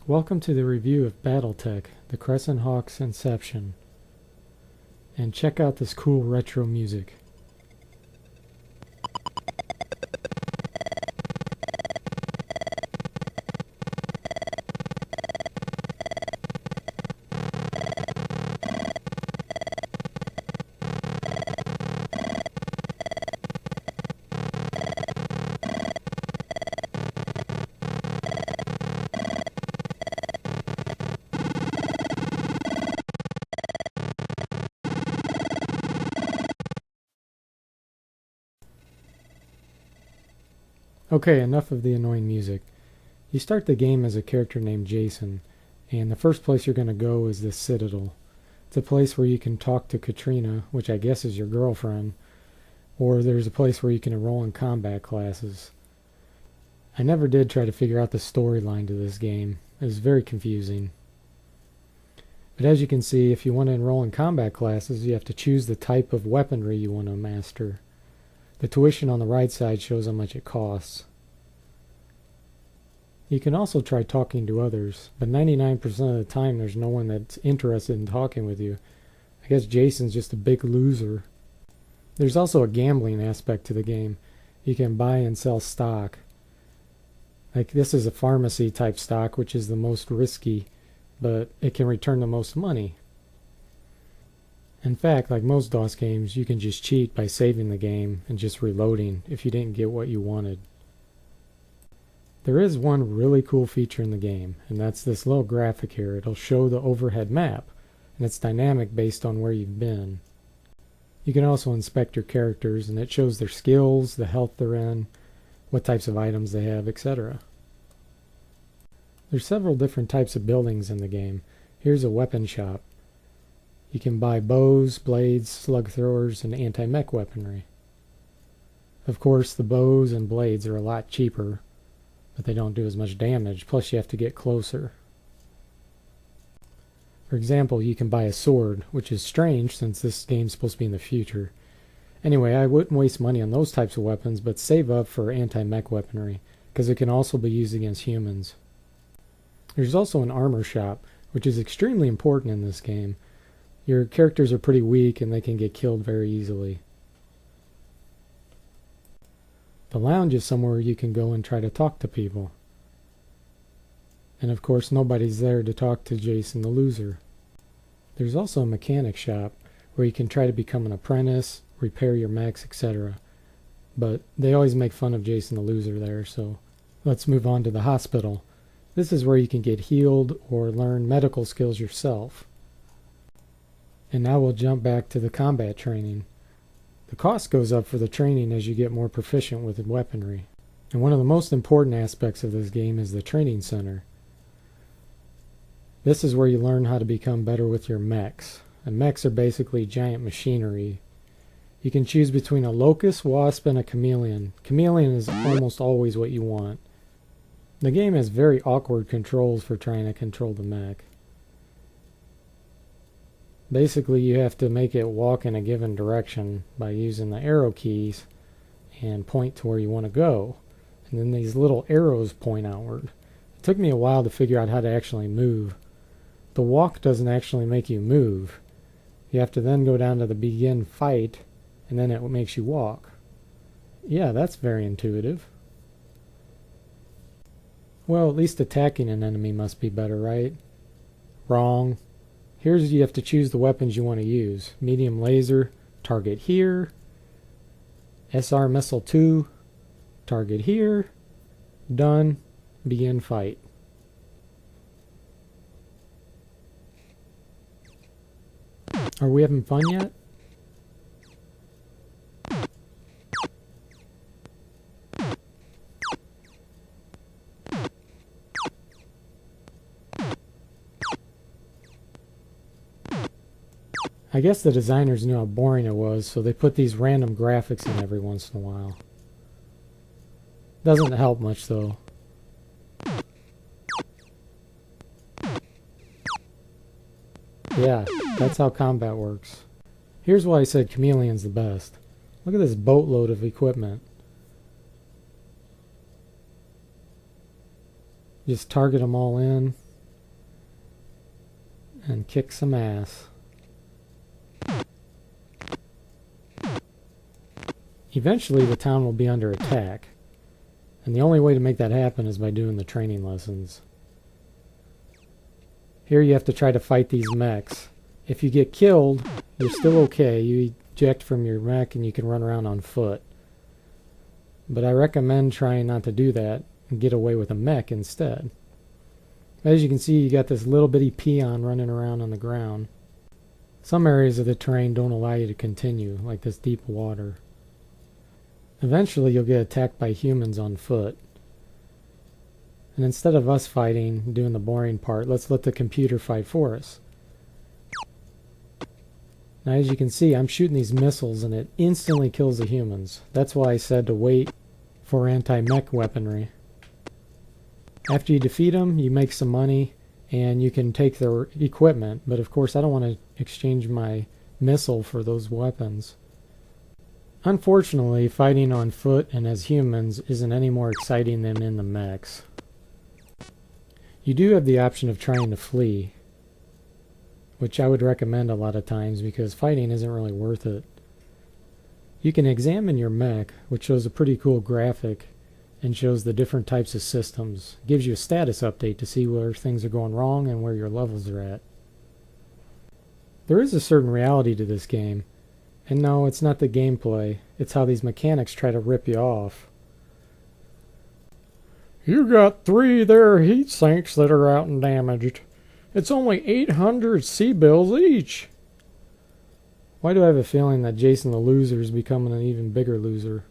Welcome to the review of BattleTech, the Crescent Inception. And check out this cool retro music. Okay, enough of the annoying music. You start the game as a character named Jason, and the first place you're going to go is this Citadel. It's a place where you can talk to Katrina, which I guess is your girlfriend, or there's a place where you can enroll in combat classes. I never did try to figure out the storyline to this game. It was very confusing. But as you can see, if you want to enroll in combat classes, you have to choose the type of weaponry you want to master. The tuition on the right side shows how much it costs. You can also try talking to others, but 99% of the time there's no one that's interested in talking with you. I guess Jason's just a big loser. There's also a gambling aspect to the game. You can buy and sell stock. Like this is a pharmacy type stock, which is the most risky, but it can return the most money. In fact, like most DOS games, you can just cheat by saving the game and just reloading if you didn't get what you wanted. There is one really cool feature in the game, and that's this little graphic here. It'll show the overhead map, and it's dynamic based on where you've been. You can also inspect your characters, and it shows their skills, the health they're in, what types of items they have, etc. There's several different types of buildings in the game. Here's a weapon shop. You can buy bows, blades, slug throwers, and anti-mech weaponry. Of course, the bows and blades are a lot cheaper, but they don't do as much damage, plus you have to get closer. For example, you can buy a sword, which is strange since this game's supposed to be in the future. Anyway, I wouldn't waste money on those types of weapons, but save up for anti-mech weaponry, because it can also be used against humans. There's also an armor shop, which is extremely important in this game. Your characters are pretty weak and they can get killed very easily. The lounge is somewhere you can go and try to talk to people. And of course nobody's there to talk to Jason the loser. There's also a mechanic shop where you can try to become an apprentice, repair your mechs, etc. But they always make fun of Jason the loser there, so let's move on to the hospital. This is where you can get healed or learn medical skills yourself. And now we'll jump back to the combat training. The cost goes up for the training as you get more proficient with weaponry. And one of the most important aspects of this game is the training center. This is where you learn how to become better with your mechs. And mechs are basically giant machinery. You can choose between a locust, wasp, and a chameleon. Chameleon is almost always what you want. The game has very awkward controls for trying to control the mech. Basically, you have to make it walk in a given direction by using the arrow keys and point to where you want to go. And then these little arrows point outward. It took me a while to figure out how to actually move. The walk doesn't actually make you move. You have to then go down to the begin fight, and then it makes you walk. Yeah, that's very intuitive. Well, at least attacking an enemy must be better, right? Wrong. Here's you have to choose the weapons you want to use. Medium laser, target here. SR missile 2, target here. Done. Begin fight. Are we having fun yet? I guess the designers knew how boring it was, so they put these random graphics in every once in a while. Doesn't help much though. Yeah, that's how combat works. Here's why I said Chameleon's the best. Look at this boatload of equipment. Just target them all in. and kick some ass. Eventually the town will be under attack, and the only way to make that happen is by doing the training lessons. Here you have to try to fight these mechs. If you get killed, you're still okay. You eject from your mech and you can run around on foot. But I recommend trying not to do that and get away with a mech instead. As you can see, you got this little bitty peon running around on the ground. Some areas of the terrain don't allow you to continue, like this deep water. Eventually you'll get attacked by humans on foot. And instead of us fighting, doing the boring part, let's let the computer fight for us. Now as you can see, I'm shooting these missiles and it instantly kills the humans. That's why I said to wait for anti-mech weaponry. After you defeat them, you make some money and you can take their equipment, but of course I don't want to exchange my missile for those weapons. Unfortunately, fighting on foot and as humans isn't any more exciting than in the mechs. You do have the option of trying to flee, which I would recommend a lot of times because fighting isn't really worth it. You can examine your mech, which shows a pretty cool graphic and shows the different types of systems. It gives you a status update to see where things are going wrong and where your levels are at. There is a certain reality to this game, and no, it's not the gameplay, it's how these mechanics try to rip you off. You got 3 there heat sinks that are out and damaged. It's only 800 C-bills each. Why do I have a feeling that Jason the loser is becoming an even bigger loser?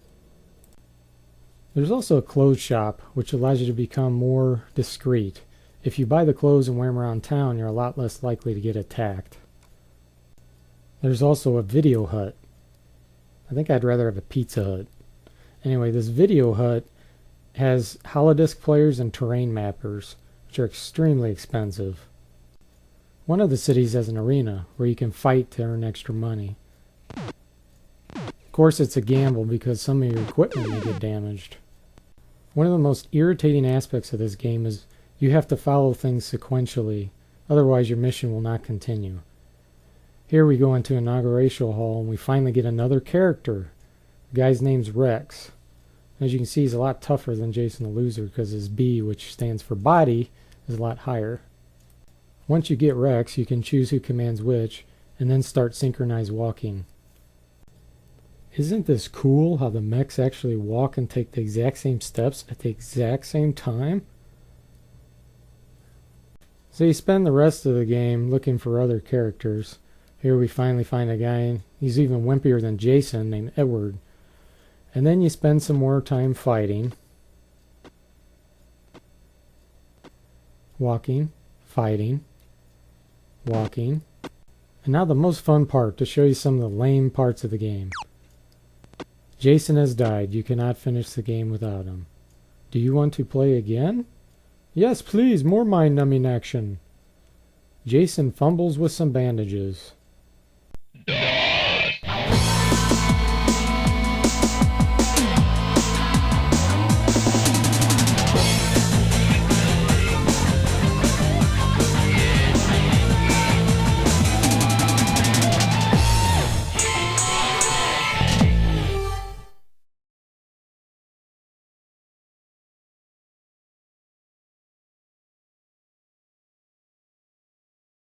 There's also a clothes shop, which allows you to become more discreet. If you buy the clothes and wear them around town, you're a lot less likely to get attacked. There's also a video hut. I think I'd rather have a Pizza Hut. Anyway, this video hut has holodisc players and terrain mappers, which are extremely expensive. One of the cities has an arena where you can fight to earn extra money. Of course, it's a gamble because some of your equipment may get damaged. One of the most irritating aspects of this game is you have to follow things sequentially, otherwise your mission will not continue. Here we go into Inauguration Hall and we finally get another character. The guy's name's Rex. As you can see, he's a lot tougher than Jason the Loser because his B, which stands for body, is a lot higher. Once you get Rex, you can choose who commands which, and then start synchronized walking. Isn't this cool how the mechs actually walk and take the exact same steps at the exact same time? So you spend the rest of the game looking for other characters. Here we finally find a guy, he's even wimpier than Jason, named Edward. And then you spend some more time fighting. Walking, fighting, walking. And now the most fun part, to show you some of the lame parts of the game. Jason has died. You cannot finish the game without him. Do you want to play again? Yes, please, more mind-numbing action. Jason fumbles with some bandages.